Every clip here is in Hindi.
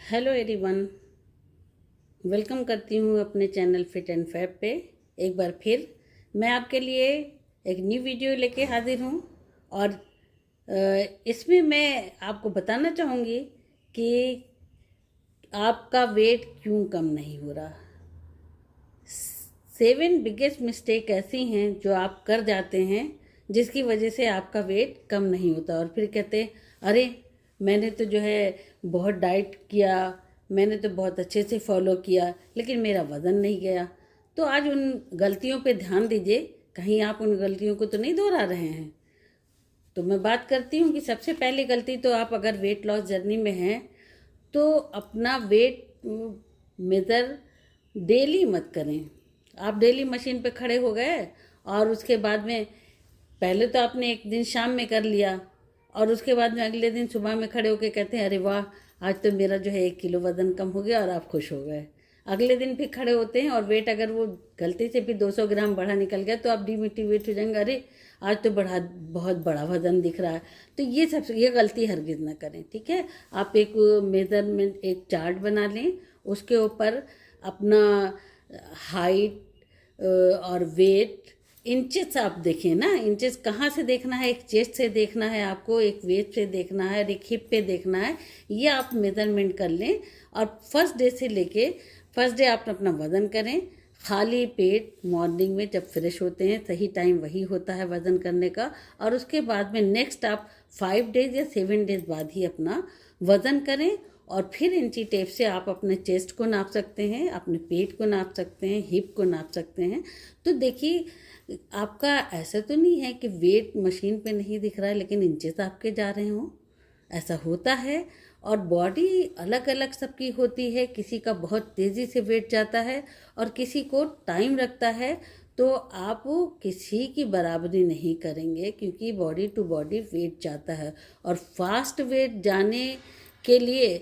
हेलो एवरीवन, वेलकम करती हूँ अपने चैनल फिट एंड फैब पे। एक बार फिर मैं आपके लिए एक न्यू वीडियो लेके हाजिर हूँ और इसमें मैं आपको बताना चाहूँगी कि आपका वेट क्यों कम नहीं हो रहा। 7 बिगेस्ट मिस्टेक ऐसी हैं जो आप कर जाते हैं जिसकी वजह से आपका वेट कम नहीं होता और फिर कहते हैं अरे मैंने तो जो है बहुत डाइट किया, मैंने तो बहुत अच्छे से फॉलो किया लेकिन मेरा वज़न नहीं गया। तो आज उन गलतियों पे ध्यान दीजिए, कहीं आप उन गलतियों को तो नहीं दोहरा रहे हैं। तो मैं बात करती हूँ कि सबसे पहली गलती तो आप अगर वेट लॉस जर्नी में हैं तो अपना वेट मेज़र डेली मत करें। आप डेली मशीन पे खड़े हो गए और उसके बाद में पहले तो आपने एक दिन शाम में कर लिया और उसके बाद में अगले दिन सुबह में खड़े होके कहते हैं अरे वाह आज तो मेरा जो है 1 किलो वज़न कम हो गया और आप खुश हो गए। अगले दिन फिर खड़े होते हैं और वेट अगर वो गलती से भी 200 ग्राम बढ़ा निकल गया तो आप डिमोटिवेट हो जाएंगे, अरे आज तो बहुत बड़ा वज़न दिख रहा है। तो ये गलती हरगिज़ ना करें, ठीक है। आप एक मेज़रमेंट एक चार्ट बना लें, उसके ऊपर अपना हाइट और वेट इंचेस आप देखें ना। इंचेस कहाँ से देखना है, एक चेस्ट से देखना है आपको, एक वेस्ट से देखना है और एक हिप पे देखना है। ये आप मेज़रमेंट कर लें और फर्स्ट डे आप अपना वज़न करें खाली पेट। मॉर्निंग में जब फ्रेश होते हैं सही टाइम वही होता है वज़न करने का। और उसके बाद में नेक्स्ट आप 5 डेज या 7 डेज बाद ही अपना वज़न करें और फिर इंची टेप से आप अपने चेस्ट को नाप सकते हैं, अपने पेट को नाप सकते हैं, हिप को नाप सकते हैं। तो देखिए आपका ऐसा तो नहीं है कि वेट मशीन पे नहीं दिख रहा है लेकिन इंचेस आपके जा रहे हों, ऐसा होता है। और बॉडी अलग अलग सबकी होती है, किसी का बहुत तेज़ी से वेट जाता है और किसी को टाइम लगता है। तो आप किसी की बराबरी नहीं करेंगे क्योंकि बॉडी टू बॉडी वेट जाता है। और फास्ट वेट जाने के लिए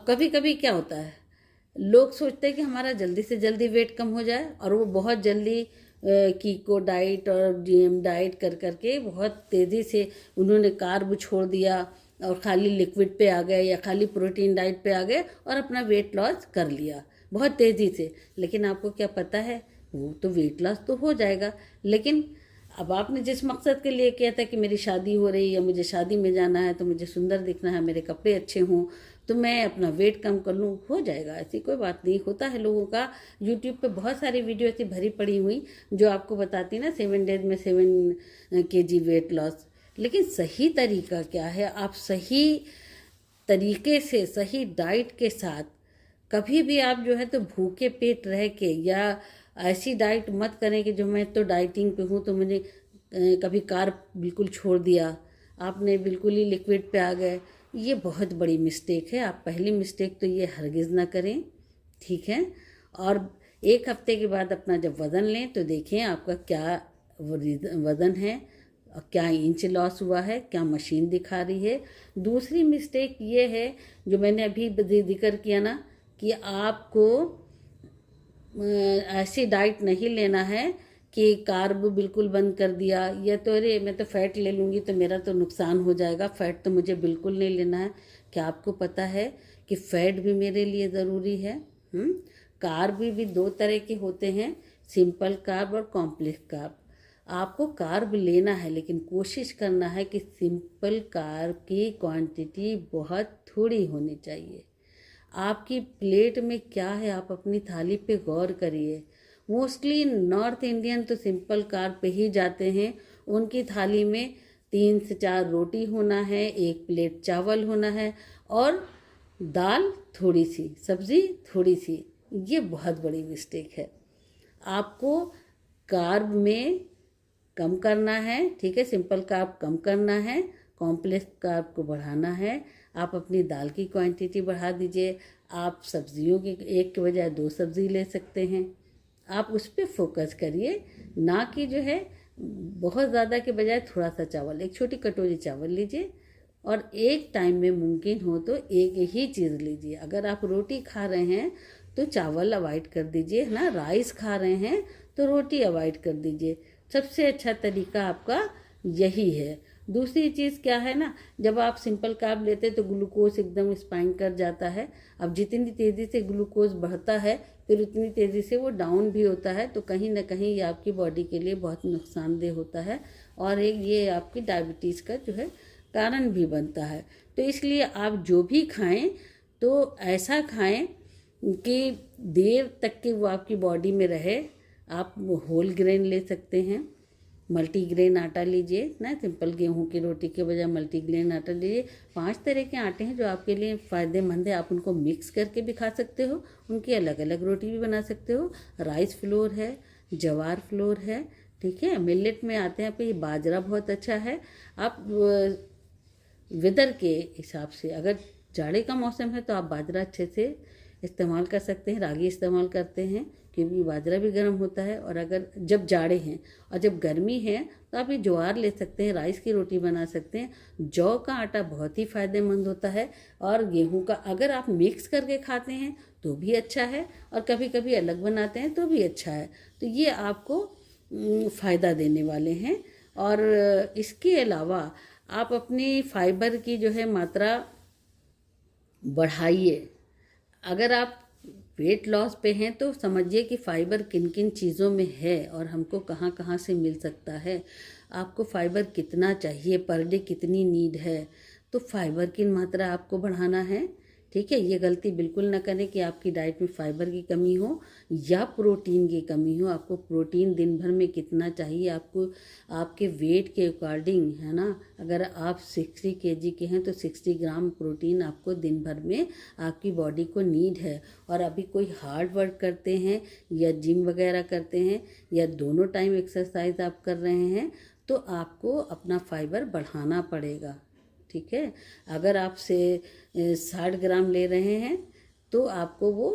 कभी कभी क्या होता है, लोग सोचते हैं कि हमारा जल्दी से जल्दी वेट कम हो जाए और वो बहुत जल्दी कीटो डाइट और जीएम डाइट कर करके बहुत तेज़ी से उन्होंने कार्ब छोड़ दिया और खाली लिक्विड पे आ गए या खाली प्रोटीन डाइट पे आ गए और अपना वेट लॉस कर लिया बहुत तेज़ी से। लेकिन आपको क्या पता है, वो तो वेट लॉस तो हो जाएगा लेकिन अब आपने जिस मकसद के लिए किया था कि मेरी शादी हो रही है या मुझे शादी में जाना है तो मुझे सुंदर दिखना है, मेरे कपड़े अच्छे हों तो मैं अपना वेट कम कर लूँ, हो जाएगा। ऐसी कोई बात नहीं, होता है लोगों का। यूट्यूब पे बहुत सारी वीडियो ऐसी भरी पड़ी हुई जो आपको बताती ना 7 डेज में 7 kg वेट लॉस। लेकिन सही तरीका क्या है, आप सही तरीके से सही डाइट के साथ कभी भी आप जो है तो भूखे पेट रह के या ऐसी डाइट मत करें कि जो मैं तो डाइटिंग पे हूँ तो मैंने कभी कार्ब बिल्कुल छोड़ दिया, आपने बिल्कुल ही लिक्विड पे आ गए। ये बहुत बड़ी मिस्टेक है। आप पहली मिस्टेक तो ये हरगिज़ ना करें, ठीक है। और 1 हफ्ते के बाद अपना जब वज़न लें तो देखें आपका क्या वज़न है और क्या इंच लॉस हुआ है, क्या मशीन दिखा रही है। दूसरी मिस्टेक ये है जो मैंने अभी जिक्र किया ना कि आपको ऐसी डाइट नहीं लेना है कि कार्ब बिल्कुल बंद कर दिया या तो अरे मैं तो फ़ैट ले लूँगी तो मेरा तो नुकसान हो जाएगा, फ़ैट तो मुझे बिल्कुल नहीं लेना है। क्या आपको पता है कि फ़ैट भी मेरे लिए ज़रूरी है? कार्ब भी 2 तरह के होते हैं, सिंपल कार्ब और कॉम्प्लेक्स कार्ब। आपको कार्ब लेना है लेकिन कोशिश करना है कि सिंपल कार्ब की क्वांटिटी बहुत थोड़ी होनी चाहिए। आपकी प्लेट में क्या है, आप अपनी थाली पे गौर करिए। मोस्टली नॉर्थ इंडियन तो सिंपल कार्ब पे ही जाते हैं। उनकी थाली में 3 से 4 रोटी होना है, 1 प्लेट चावल होना है और दाल थोड़ी सी, सब्ज़ी थोड़ी सी। ये बहुत बड़ी मिस्टेक है। आपको कार्ब में कम करना है, ठीक है। सिंपल कार्ब कम करना है, कॉम्प्लेक्स कार्ब को बढ़ाना है। आप अपनी दाल की क्वांटिटी बढ़ा दीजिए। आप सब्जियों की 1 के बजाय 2 सब्ज़ी ले सकते हैं। आप उस पर फोकस करिए, ना कि जो है बहुत ज़्यादा के बजाय थोड़ा सा चावल, 1 छोटी कटोरी चावल लीजिए और एक टाइम में मुमकिन हो तो एक ही चीज़ लीजिए। अगर आप रोटी खा रहे हैं तो चावल अवॉइड कर दीजिए, है ना। राइस खा रहे हैं तो रोटी अवॉइड कर दीजिए। सबसे अच्छा तरीका आपका यही है। दूसरी चीज़ क्या है ना, जब आप सिंपल कार्ब लेते हैं तो ग्लूकोज एकदम स्पाइक कर जाता है। अब जितनी तेज़ी से ग्लूकोज बढ़ता है फिर उतनी तेज़ी से वो डाउन भी होता है, तो कहीं ना कहीं ये आपकी बॉडी के लिए बहुत नुकसानदेह होता है और एक ये आपकी डायबिटीज़ का जो है कारण भी बनता है। तो इसलिए आप जो भी खाएं तो ऐसा खाएं कि देर तक कि वो आपकी बॉडी में रहे। आप होल ग्रेन ले सकते हैं, मल्टीग्रेन आटा लीजिए ना, सिंपल गेहूं की रोटी के बजाय मल्टीग्रेन आटा लीजिए। 5 तरह के आटे हैं जो आपके लिए फ़ायदेमंद है, आप उनको मिक्स करके भी खा सकते हो, उनकी अलग अलग रोटी भी बना सकते हो। राइस फ्लोर है, जवार फ्लोर है, ठीक है। मिलेट में आते हैं, पे बाजरा बहुत अच्छा है। आप वेदर के हिसाब से, अगर जाड़े का मौसम है तो आप बाजरा अच्छे से इस्तेमाल कर सकते हैं, रागी इस्तेमाल करते हैं क्योंकि बाजरा भी गर्म होता है। और अगर जब जाड़े हैं और जब गर्मी है तो आप ये ज्वार ले सकते हैं, राइस की रोटी बना सकते हैं। जौ का आटा बहुत ही फ़ायदेमंद होता है और गेहूं का अगर आप मिक्स करके खाते हैं तो भी अच्छा है और कभी कभी अलग बनाते हैं तो भी अच्छा है। तो ये आपको फ़ायदा देने वाले हैं। और इसके अलावा आप अपनी फाइबर की जो है मात्रा बढ़ाइए। अगर आप वेट लॉस पे हैं तो समझिए कि फाइबर किन किन चीज़ों में है और हमको कहाँ कहाँ से मिल सकता है। आपको फाइबर कितना चाहिए, पर डे कितनी नीड है, तो फाइबर की मात्रा आपको बढ़ाना है, ठीक है। ये गलती बिल्कुल ना करें कि आपकी डाइट में फाइबर की कमी हो या प्रोटीन की कमी हो। आपको प्रोटीन दिन भर में कितना चाहिए, आपको आपके वेट के अकॉर्डिंग, है ना। अगर आप 60 kg के हैं तो 60 ग्राम प्रोटीन आपको दिन भर में आपकी बॉडी को नीड है। और अभी कोई हार्ड वर्क करते हैं या जिम वगैरह करते हैं या दोनों टाइम एक्सरसाइज आप कर रहे हैं तो आपको अपना फाइबर बढ़ाना पड़ेगा, ठीक है। अगर आप से 60 ग्राम ले रहे हैं तो आपको वो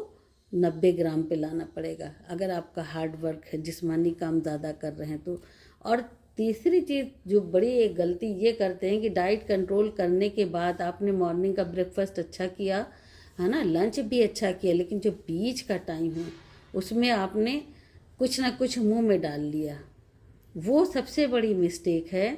90 ग्राम पे लाना पड़ेगा अगर आपका हार्ड वर्क है, जिस्मानी काम ज़्यादा कर रहे हैं तो। और तीसरी चीज़ जो बड़ी एक गलती ये करते हैं कि डाइट कंट्रोल करने के बाद आपने मॉर्निंग का ब्रेकफास्ट अच्छा किया, है ना, लंच भी अच्छा किया, लेकिन जो बीच का टाइम है उसमें आपने कुछ ना कुछ मुंह में डाल लिया। वो सबसे बड़ी मिस्टेक है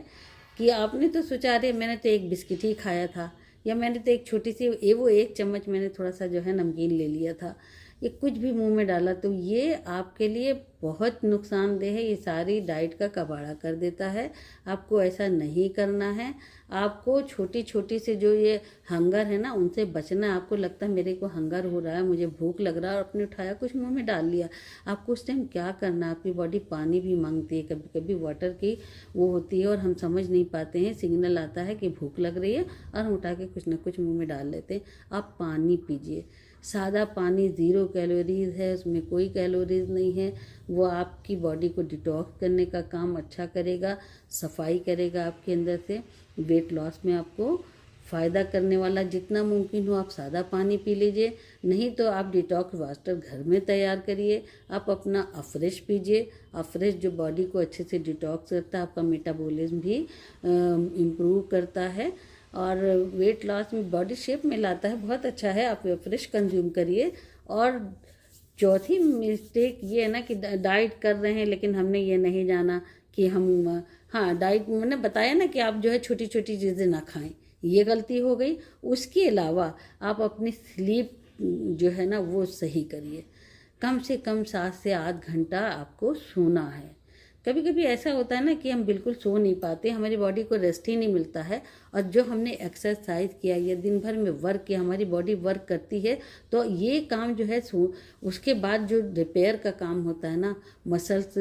कि आपने तो सोचा अरे मैंने तो एक बिस्किट ही खाया था, या मैंने तो एक छोटी सी वो 1 चम्मच मैंने थोड़ा सा जो है नमकीन ले लिया था, ये कुछ भी मुंह में डाला, तो ये आपके लिए बहुत नुकसानदेह है। ये सारी डाइट का कबाड़ा कर देता है। आपको ऐसा नहीं करना है। आपको छोटी छोटी से जो ये हंगर है ना उनसे बचना है। आपको लगता है मेरे को हंगर हो रहा है, मुझे भूख लग रहा है, और आपने उठाया कुछ मुंह में डाल लिया। आपको उस टाइम क्या करना है, आपकी बॉडी पानी भी मांगती है, कभी कभी वाटर की वो होती है और हम समझ नहीं पाते हैं। सिग्नल आता है कि भूख लग रही है और हम उठा के कुछ ना कुछ मुँह में डाल लेते हैं। आप पानी पीजिए, सादा पानी, 0 कैलोरीज है, उसमें कोई कैलोरीज नहीं है। वो आपकी बॉडी को डिटॉक्स करने का काम अच्छा करेगा, सफाई करेगा आपके अंदर से। वेट लॉस में आपको फ़ायदा करने वाला जितना मुमकिन हो आप सादा पानी पी लीजिए, नहीं तो आप डिटॉक्स वाटर घर में तैयार करिए। आप अपना अफ्रेश पीजिए। अफ्रेश जो बॉडी को अच्छे से डिटॉक्स करता है, आपका मेटाबॉलिज्म भी इम्प्रूव करता है और वेट लॉस में बॉडी शेप में लाता है, बहुत अच्छा है। आप फ्रेश कंज्यूम करिए। और चौथी मिस्टेक ये है ना कि डाइट कर रहे हैं लेकिन हमने ये नहीं जाना कि हम, हाँ, डाइट मैंने बताया ना कि आप जो है छोटी छोटी चीज़ें ना खाएं, ये गलती हो गई। उसके अलावा आप अपनी स्लीप जो है ना वो सही करिए। कम से कम 7 से 8 घंटा आपको सोना है। कभी कभी ऐसा होता है ना कि हम बिल्कुल सो नहीं पाते, हमारी बॉडी को रेस्ट ही नहीं मिलता है, और जो हमने एक्सरसाइज किया या दिन भर में वर्क किया, हमारी बॉडी वर्क करती है, तो ये काम जो है उसके बाद जो रिपेयर का काम होता है ना, मसल्स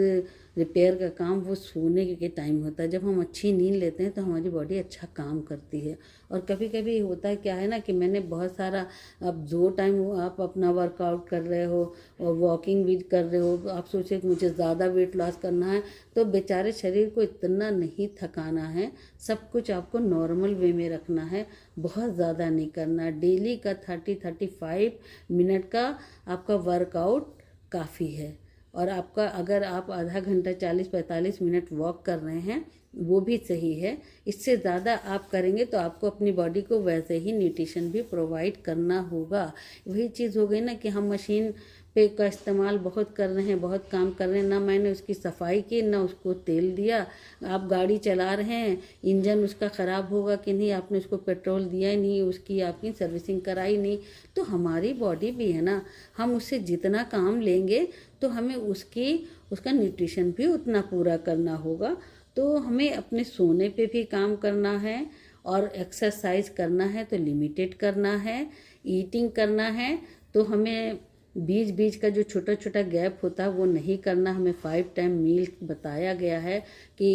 रिपेयर का काम, वो सोने के टाइम होता है। जब हम अच्छी नींद लेते हैं तो हमारी बॉडी अच्छा काम करती है। और कभी कभी होता है क्या है ना कि मैंने बहुत सारा, अब 2 टाइम आप अपना वर्कआउट कर रहे हो और वॉकिंग भी कर रहे हो, आप सोचे कि मुझे ज़्यादा वेट लॉस करना है, तो बेचारे शरीर को इतना नहीं थकाना है। सब कुछ आपको नॉर्मल वे में रखना है, बहुत ज़्यादा नहीं करना। डेली का 30-35 मिनट का आपका वर्कआउट काफ़ी है। और आपका अगर आप आधा घंटा 40-45 मिनट वॉक कर रहे हैं वो भी सही है। इससे ज़्यादा आप करेंगे तो आपको अपनी बॉडी को वैसे ही न्यूट्रिशन भी प्रोवाइड करना होगा। वही चीज़ हो गई ना कि हम मशीन पे का इस्तेमाल बहुत कर रहे हैं, बहुत काम कर रहे हैं, ना मैंने उसकी सफाई की ना उसको तेल दिया। आप गाड़ी चला रहे हैं, इंजन उसका ख़राब होगा कि नहीं, आपने उसको पेट्रोल दिया ही नहीं, उसकी आपकी सर्विसिंग कराई नहीं। तो हमारी बॉडी भी है ना, हम उससे जितना काम लेंगे तो हमें उसका न्यूट्रिशन भी उतना पूरा करना होगा। तो हमें अपने सोने पे भी काम करना है और एक्सरसाइज करना है तो लिमिटेड करना है, ईटिंग करना है तो हमें बीच बीच का जो छोटा छोटा गैप होता है वो नहीं करना। हमें 5 टाइम मील बताया गया है कि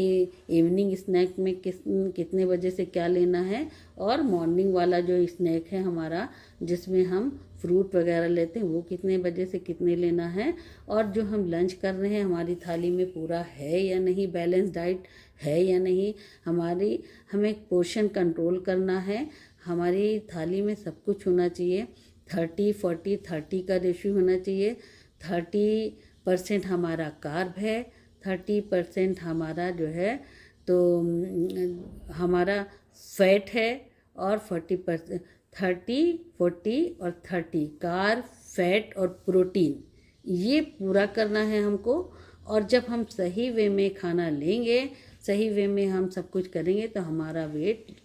इवनिंग स्नैक में कितने बजे से क्या लेना है, और मॉर्निंग वाला जो स्नैक है हमारा जिसमें हम फ्रूट वगैरह लेते हैं वो कितने बजे से कितने लेना है, और जो हम लंच कर रहे हैं हमारी थाली में पूरा है या नहीं, बैलेंस डाइट है या नहीं, हमें पोर्शन कंट्रोल करना है। हमारी थाली में सब कुछ होना चाहिए। 30-40-30 का रेशियो होना चाहिए। 30% हमारा कार्ब है, 30% हमारा जो है तो हमारा फैट है, और 40% 30-40 और 30 कार्ब, फैट और प्रोटीन, ये पूरा करना है हमको। और जब हम सही वे में खाना लेंगे, सही वे में हम सब कुछ करेंगे तो हमारा वेट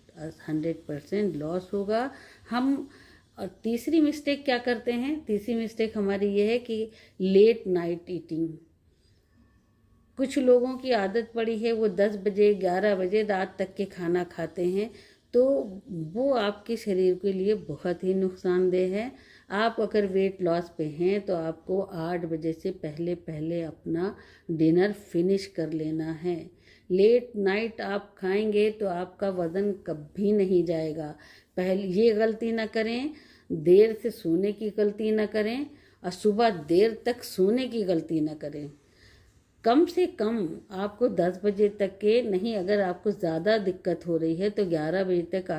100% लॉस होगा। और तीसरी मिस्टेक क्या करते हैं, तीसरी मिस्टेक हमारी ये है कि लेट नाइट ईटिंग। कुछ लोगों की आदत पड़ी है वो 10 बजे 11 बजे रात तक के खाना खाते हैं, तो वो आपके शरीर के लिए बहुत ही नुकसानदेह है। आप अगर वेट लॉस पे हैं तो आपको 8 बजे से पहले पहले अपना डिनर फिनिश कर लेना है। लेट नाइट आप खाएंगे तो आपका वज़न कभी नहीं जाएगा। पहले ये गलती ना करें, देर से सोने की गलती ना करें, और सुबह देर तक सोने की गलती ना करें। कम से कम आपको 10 बजे तक के नहीं, अगर आपको ज़्यादा दिक्कत हो रही है तो 11 बजे तक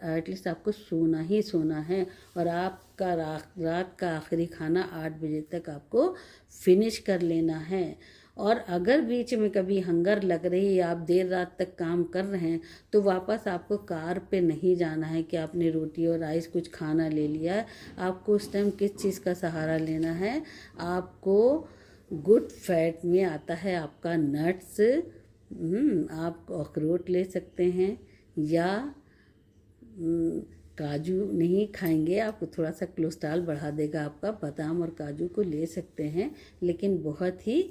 एटलीस्ट आपको सोना ही सोना है, और आपका रात का आखिरी खाना 8 बजे तक आपको फिनिश कर लेना है। और अगर बीच में कभी हंगर लग रही है, आप देर रात तक काम कर रहे हैं, तो वापस आपको कार पे नहीं जाना है कि आपने रोटी और राइस कुछ खाना ले लिया है। आपको उस टाइम किस चीज़ का सहारा लेना है, आपको गुड फैट में आता है आपका नट्स। आप अखरोट ले सकते हैं, या काजू नहीं खाएंगे आपको थोड़ा सा कोलेस्ट्रॉल बढ़ा देगा आपका, बादाम और काजू को ले सकते हैं लेकिन बहुत ही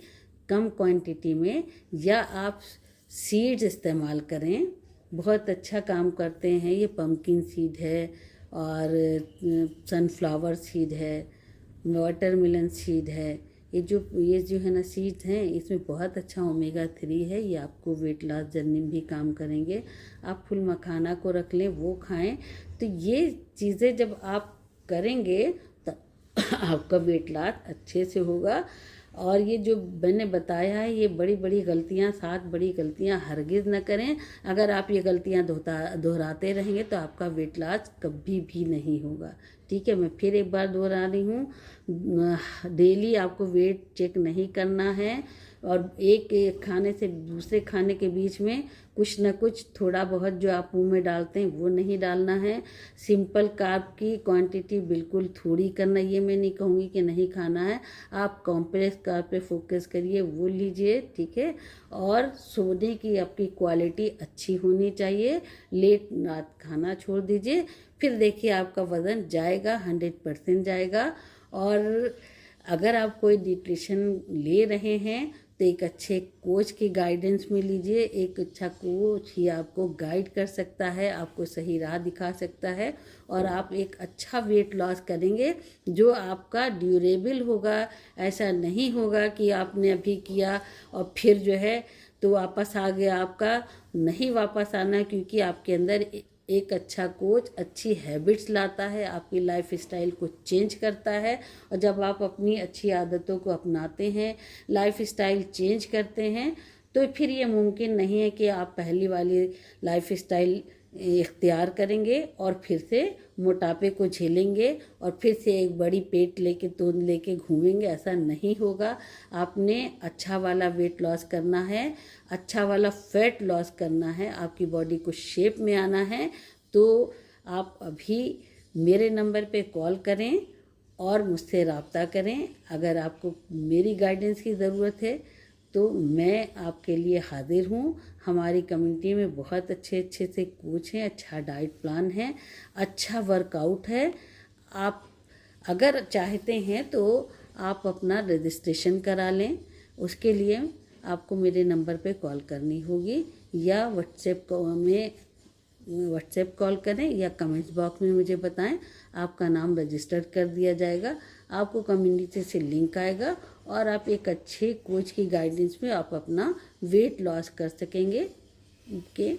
कम क्वांटिटी में, या आप सीड्स इस्तेमाल करें, बहुत अच्छा काम करते हैं। ये पम्पकिन सीड है, और सनफ्लावर सीड है, वाटरमेलन सीड है। ये जो है ना सीड्स हैं, इसमें बहुत अच्छा ओमेगा 3 है, ये आपको वेट लॉस जर्नी भी काम करेंगे। आप फुल मखाना को रख लें, वो खाएं। तो ये चीज़ें जब आप करेंगे तो आपका वेट लॉस अच्छे से होगा। और ये जो मैंने बताया है ये बड़ी बड़ी गलतियाँ, 7 बड़ी गलतियाँ हरगिज़ न करें। अगर आप ये गलतियाँ दोहराते रहेंगे तो आपका वेट लॉस कभी भी नहीं होगा। ठीक है, मैं फिर एक बार दोहरा रही हूँ, डेली आपको वेट चेक नहीं करना है, और एक खाने से दूसरे खाने के बीच में कुछ न कुछ थोड़ा बहुत जो आप मुंह में डालते हैं वो नहीं डालना है। सिंपल कार्ब की क्वांटिटी बिल्कुल थोड़ी करना, ये मैं नहीं कहूँगी कि नहीं खाना है। आप कॉम्प्लेक्स कार्ब पे फोकस करिए, वो लीजिए, ठीक है। और सोने की आपकी क्वालिटी अच्छी होनी चाहिए। लेट रात खाना छोड़ दीजिए, फिर देखिए आपका वज़न जाएगा, 100% जाएगा। और अगर आप कोई न्यूट्रिशन ले रहे हैं तो एक अच्छे कोच की गाइडेंस में लीजिए। एक अच्छा कोच ही आपको गाइड कर सकता है, आपको सही राह दिखा सकता है, और आप एक अच्छा वेट लॉस करेंगे जो आपका ड्यूरेबल होगा। ऐसा नहीं होगा कि आपने अभी किया और फिर जो है तो वापस आ गया, आपका नहीं वापस आना, क्योंकि आपके अंदर एक अच्छा कोच अच्छी हैबिट्स लाता है, आपकी लाइफ स्टाइल को चेंज करता है। और जब आप अपनी अच्छी आदतों को अपनाते हैं, लाइफ स्टाइल चेंज करते हैं, तो फिर ये मुमकिन नहीं है कि आप पहली वाली लाइफ स्टाइल इख्तियार करेंगे और फिर से मोटापे को झेलेंगे और फिर से एक बड़ी पेट लेके तोंद लेके घूमेंगे, ऐसा नहीं होगा। आपने अच्छा वाला वेट लॉस करना है, अच्छा वाला फैट लॉस करना है, आपकी बॉडी को शेप में आना है। तो आप अभी मेरे नंबर पे कॉल करें और मुझसे रब्ता करें। अगर आपको मेरी गाइडेंस की ज़रूरत है तो मैं आपके लिए हाजिर हूँ। हमारी कम्युनिटी में बहुत अच्छे अच्छे से कोच हैं, अच्छा डाइट प्लान है, अच्छा वर्कआउट है। आप अगर चाहते हैं तो आप अपना रजिस्ट्रेशन करा लें। उसके लिए आपको मेरे नंबर पे कॉल करनी होगी या व्हाट्सएप कॉल करें या कमेंट्स बॉक्स में मुझे बताएं। आपका नाम रजिस्टर कर दिया जाएगा, आपको कम्युनिटी से लिंक आएगा और आप एक अच्छे कोच की गाइडेंस में आप अपना वेट लॉस कर सकेंगे। ओके।